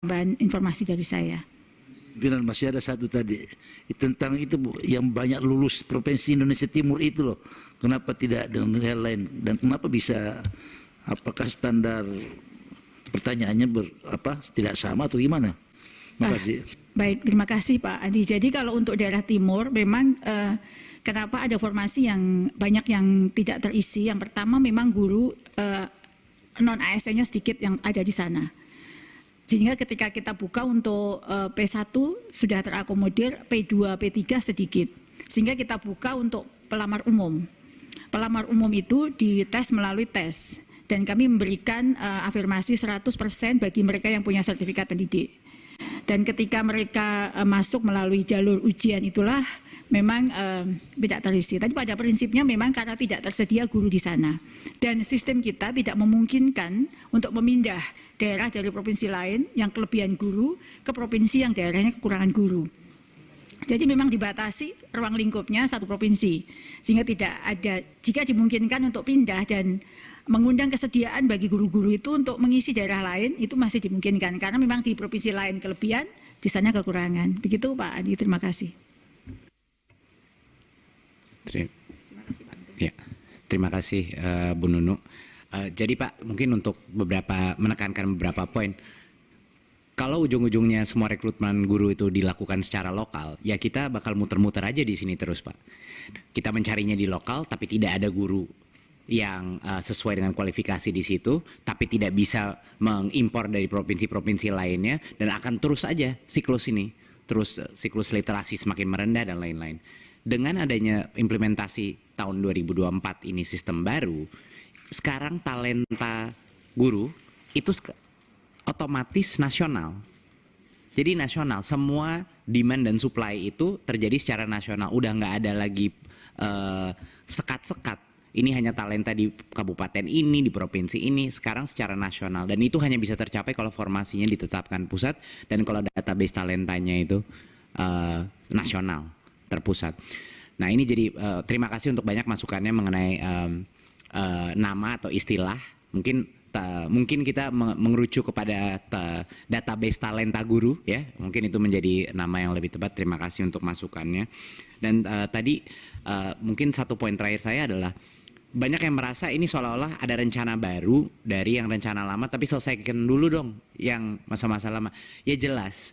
tambahan informasi dari saya. Bilang masih ada satu tadi tentang itu Bu, yang banyak lulus Provinsi Indonesia Timur itu loh. Kenapa tidak dengan hal lain dan kenapa bisa, apakah standar pertanyaannya tidak sama atau gimana? Makasih. Baik, terima kasih Pak Adi. Jadi kalau untuk daerah timur memang kenapa ada formasi yang banyak yang tidak terisi? Yang pertama memang guru non ASN-nya sedikit yang ada di sana. Sehingga ketika kita buka untuk P1 sudah terakomodir, P2, P3 sedikit. Sehingga kita buka untuk pelamar umum. Pelamar umum itu dites melalui tes. Dan kami memberikan afirmasi 100% bagi mereka yang punya sertifikat pendidik. Dan ketika mereka masuk melalui jalur ujian itulah memang tidak terisi. Tapi pada prinsipnya memang karena tidak tersedia guru di sana. Dan sistem kita tidak memungkinkan untuk memindah daerah dari provinsi lain yang kelebihan guru ke provinsi yang daerahnya kekurangan guru. Jadi memang dibatasi ruang lingkupnya satu provinsi. Sehingga tidak ada, jika dimungkinkan untuk pindah dan mengundang kesediaan bagi guru-guru itu untuk mengisi daerah lain, itu masih dimungkinkan. Karena memang di provinsi lain kelebihan, di sana kekurangan. Begitu Pak Adi, terima kasih. Terima kasih Bu Nunu. Jadi Pak, mungkin untuk menekankan beberapa poin. Kalau ujung-ujungnya semua rekrutmen guru itu dilakukan secara lokal, ya kita bakal muter-muter aja di sini terus Pak. Kita mencarinya di lokal, tapi tidak ada guru yang sesuai dengan kualifikasi di situ, tapi tidak bisa mengimpor dari provinsi-provinsi lainnya, dan akan terus aja siklus ini, terus siklus literasi semakin merendah dan lain-lain. Dengan adanya implementasi tahun 2024 ini sistem baru, sekarang talenta guru itu otomatis nasional. Jadi nasional, semua demand dan supply itu terjadi secara nasional. Udah nggak ada lagi sekat-sekat. Ini hanya talenta di kabupaten ini, di provinsi ini, sekarang secara nasional. Dan itu hanya bisa tercapai kalau formasinya ditetapkan pusat dan kalau database talentanya itu nasional, terpusat. Nah ini jadi terima kasih untuk banyak masukannya mengenai nama atau istilah. Mungkin kita mengerucut kepada database talenta guru ya, mungkin itu menjadi nama yang lebih tepat. Terima kasih untuk masukannya. Dan tadi mungkin satu poin terakhir saya adalah banyak yang merasa ini seolah-olah ada rencana baru dari yang rencana lama, tapi selesaikan dulu dong yang masa-masa lama. Ya jelas.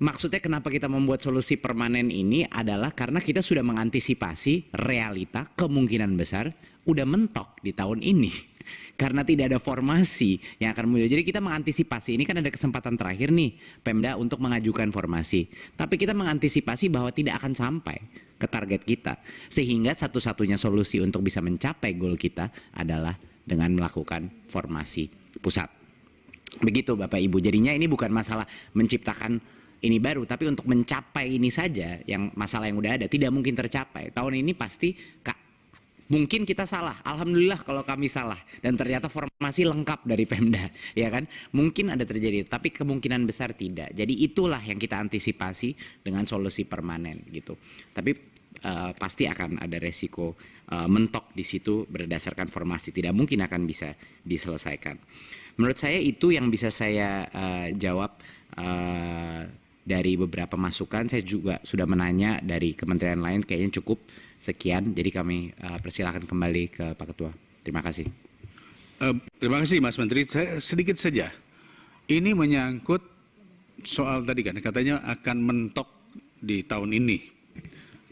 Maksudnya kenapa kita membuat solusi permanen ini adalah karena kita sudah mengantisipasi realita kemungkinan besar udah mentok di tahun ini. Karena tidak ada formasi yang akan muncul. Jadi kita mengantisipasi, ini kan ada kesempatan terakhir nih Pemda untuk mengajukan formasi. Tapi kita mengantisipasi bahwa tidak akan sampai ke target kita. Sehingga satu-satunya solusi untuk bisa mencapai goal kita adalah dengan melakukan formasi pusat. Begitu Bapak Ibu. Jadinya ini bukan masalah menciptakan ini baru, tapi untuk mencapai ini saja yang masalah yang udah ada tidak mungkin tercapai. Tahun ini pasti mungkin kita salah, alhamdulillah kalau kami salah dan ternyata formasi lengkap dari Pemda, ya kan? Mungkin ada terjadi, tapi kemungkinan besar tidak. Jadi itulah yang kita antisipasi dengan solusi permanen gitu. Tapi pasti akan ada resiko mentok di situ berdasarkan formasi, tidak mungkin akan bisa diselesaikan. Menurut saya itu yang bisa saya jawab dari beberapa masukan. Saya juga sudah menanya dari kementerian lain, kayaknya cukup. Sekian, jadi kami persilakan kembali ke Pak Ketua. Terima kasih. Terima kasih Mas Menteri. Saya sedikit saja. Ini menyangkut soal tadi kan, katanya akan mentok di tahun ini.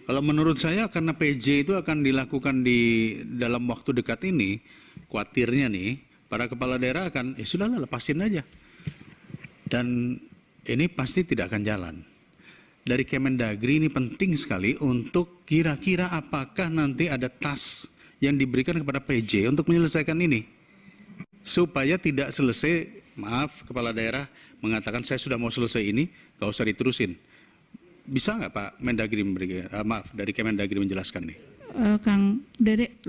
Kalau menurut saya karena PJ itu akan dilakukan di dalam waktu dekat ini, khawatirnya nih, para kepala daerah akan, sudahlah lepasin aja. Dan ini pasti tidak akan jalan. Dari Kemendagri ini penting sekali untuk kira-kira apakah nanti ada task yang diberikan kepada PJ untuk menyelesaikan ini. Supaya tidak selesai, maaf kepala daerah mengatakan saya sudah mau selesai ini, gak usah diterusin. Bisa nggak Pak Mendagri memberikan, maaf dari Kemendagri menjelaskan nih? Kang Dede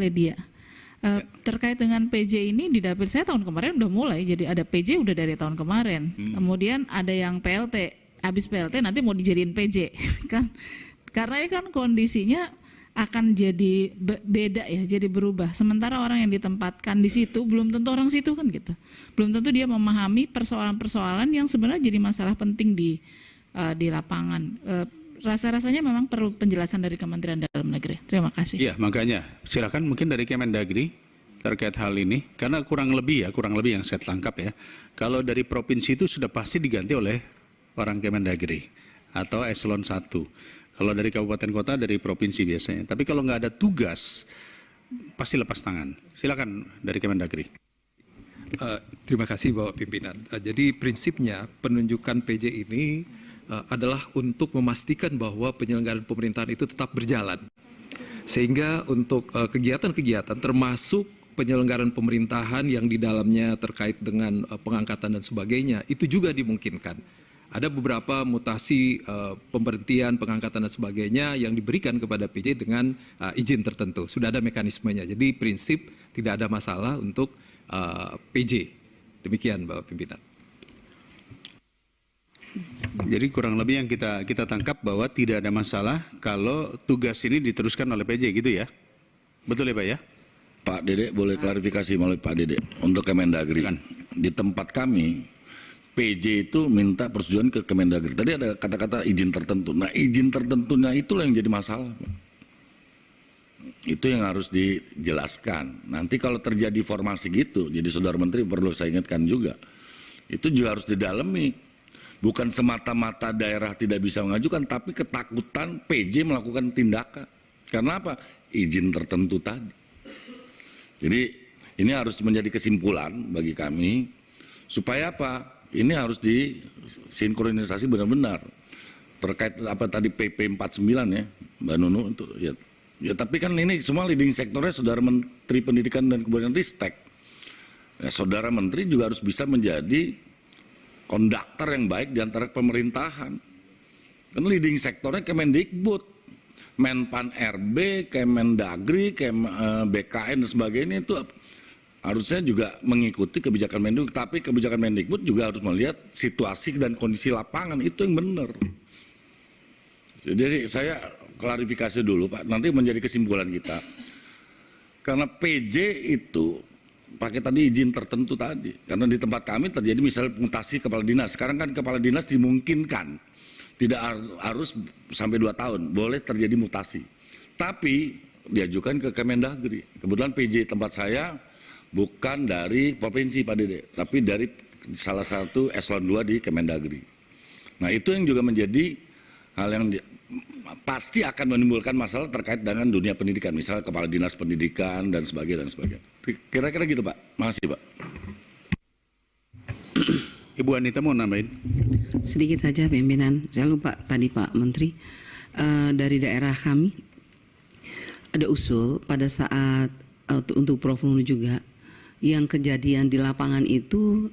Ledia. Terkait dengan PJ ini di dapil saya tahun kemarin udah mulai, jadi ada PJ udah dari tahun kemarin. Kemudian ada yang PLT, habis PLT nanti mau dijadiin PJ kan, karena ini kan kondisinya akan jadi beda ya, jadi berubah. Sementara orang yang ditempatkan di situ belum tentu orang situ kan gitu. Belum tentu dia memahami persoalan-persoalan yang sebenarnya jadi masalah penting di lapangan. Rasa-rasanya memang perlu penjelasan dari Kementerian Dalam Negeri. Terima kasih. Iya, makanya silakan mungkin dari Kemendagri terkait hal ini, karena kurang lebih yang saya tangkap ya. Kalau dari provinsi itu sudah pasti diganti oleh orang Kemendagri atau eselon 1. Kalau dari kabupaten kota dari provinsi biasanya. Tapi kalau nggak ada tugas, pasti lepas tangan. Silakan dari Kemendagri. Terima kasih Bapak Pimpinan. Jadi prinsipnya penunjukan PJ ini adalah untuk memastikan bahwa penyelenggaraan pemerintahan itu tetap berjalan. Sehingga untuk kegiatan-kegiatan termasuk penyelenggaraan pemerintahan yang di dalamnya terkait dengan pengangkatan dan sebagainya, itu juga dimungkinkan. Ada beberapa mutasi pemberhentian, pengangkatan dan sebagainya yang diberikan kepada PJ dengan izin tertentu. Sudah ada mekanismenya. Jadi prinsip tidak ada masalah untuk PJ. Demikian Bapak Pimpinan. Jadi kurang lebih yang kita tangkap bahwa tidak ada masalah kalau tugas ini diteruskan oleh PJ gitu ya. Betul ya Pak ya? Pak Dede boleh klarifikasi melalui Pak Dede untuk Kemendagri. Di tempat kami PJ itu minta persetujuan ke Kemendagri. Tadi ada kata-kata izin tertentu. Nah, izin tertentunya itulah yang jadi masalah, Pak. Itu yang harus dijelaskan. Nanti kalau terjadi formasi gitu, jadi Saudara Menteri perlu saya ingatkan juga. Itu juga harus didalami. Bukan semata-mata daerah tidak bisa mengajukan, tapi ketakutan PJ melakukan tindakan. Karena apa? Izin tertentu tadi. Jadi ini harus menjadi kesimpulan bagi kami supaya apa? Ini harus disinkronisasi benar-benar terkait apa tadi PP 49 ya Mbak Nunu itu ya tapi kan ini semua leading sektornya Saudara Menteri Pendidikan dan Kebudayaan Ristek. Ya, Saudara Menteri juga harus bisa menjadi konduktor yang baik di antara pemerintahan. Kan leading sektornya Kemendikbud, Menpan RB, Kemendagri, BKN dan sebagainya itu harusnya juga mengikuti kebijakan Mendikbud, tapi kebijakan Mendikbud juga harus melihat situasi dan kondisi lapangan, itu yang benar. Jadi saya klarifikasi dulu Pak, nanti menjadi kesimpulan kita. Karena PJ itu pakai tadi izin tertentu tadi, karena di tempat kami terjadi misalnya mutasi kepala dinas, sekarang kan kepala dinas dimungkinkan, tidak harus sampai 2 tahun, boleh terjadi mutasi. Tapi diajukan ke Kemendagri, kebetulan PJ tempat saya bukan dari provinsi Pak Dede, tapi dari salah satu eselon 2 di Kemendagri. Nah itu yang juga menjadi hal yang pasti akan menimbulkan masalah terkait dengan dunia pendidikan, misalnya kepala dinas pendidikan dan sebagainya. Kira-kira gitu Pak. Makasih Pak. Ibu Anita mau nambahin? Sedikit saja pimpinan, saya lupa tadi Pak Menteri, dari daerah kami ada usul pada saat untuk Prof. Nunu juga, yang kejadian di lapangan itu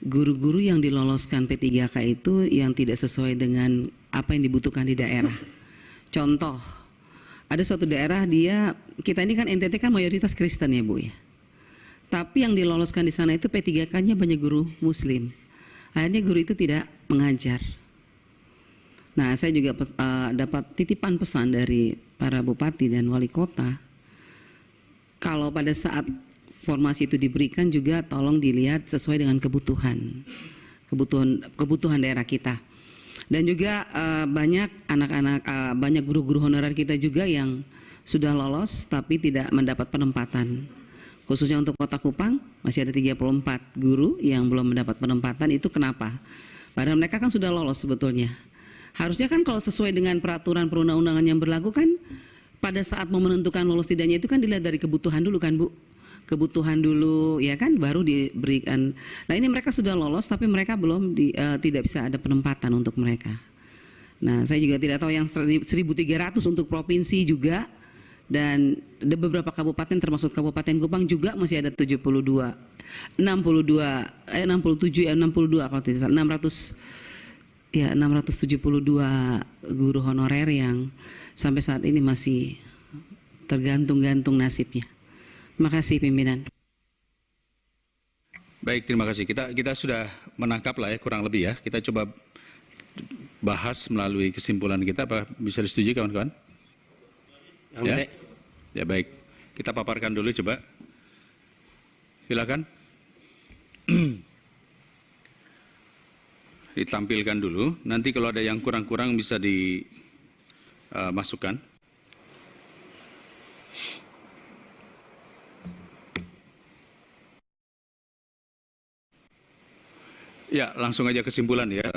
guru-guru yang diloloskan P3K itu yang tidak sesuai dengan apa yang dibutuhkan di daerah. Contoh, ada suatu daerah kita ini kan NTT kan mayoritas Kristen ya Bu ya. Tapi yang diloloskan di sana itu P3K-nya banyak guru Muslim. Akhirnya guru itu tidak mengajar. Nah, saya juga dapat titipan pesan dari para bupati dan wali kota. Kalau pada saat formasi itu diberikan juga tolong dilihat sesuai dengan kebutuhan daerah kita. Dan juga banyak anak-anak, banyak guru-guru honorer kita juga yang sudah lolos tapi tidak mendapat penempatan. Khususnya untuk Kota Kupang masih ada 34 guru yang belum mendapat penempatan. Itu kenapa? Padahal mereka kan sudah lolos sebetulnya. Harusnya kan kalau sesuai dengan peraturan perundang-undangan yang berlaku kan pada saat mau menentukan lolos tidaknya itu kan dilihat dari kebutuhan dulu kan Bu. Kebutuhan dulu ya kan baru diberikan. Nah ini mereka sudah lolos tapi mereka belum tidak bisa ada penempatan untuk mereka. Nah saya juga tidak tahu yang 1.300 untuk provinsi juga. Dan ada beberapa kabupaten termasuk Kabupaten Kupang juga masih ada 67 kalau tidak salah 672 guru honorer yang sampai saat ini masih tergantung-gantung nasibnya. Terima kasih pimpinan. Baik, terima kasih. Kita sudah menangkap lah ya kurang lebih ya. Kita coba bahas melalui kesimpulan kita, apa bisa disetujui kawan-kawan? Ya, ya baik. Kita paparkan dulu coba. Silakan. Ditampilkan dulu. Nanti kalau ada yang kurang-kurang bisa dimasukkan. Ya, langsung aja kesimpulan ya.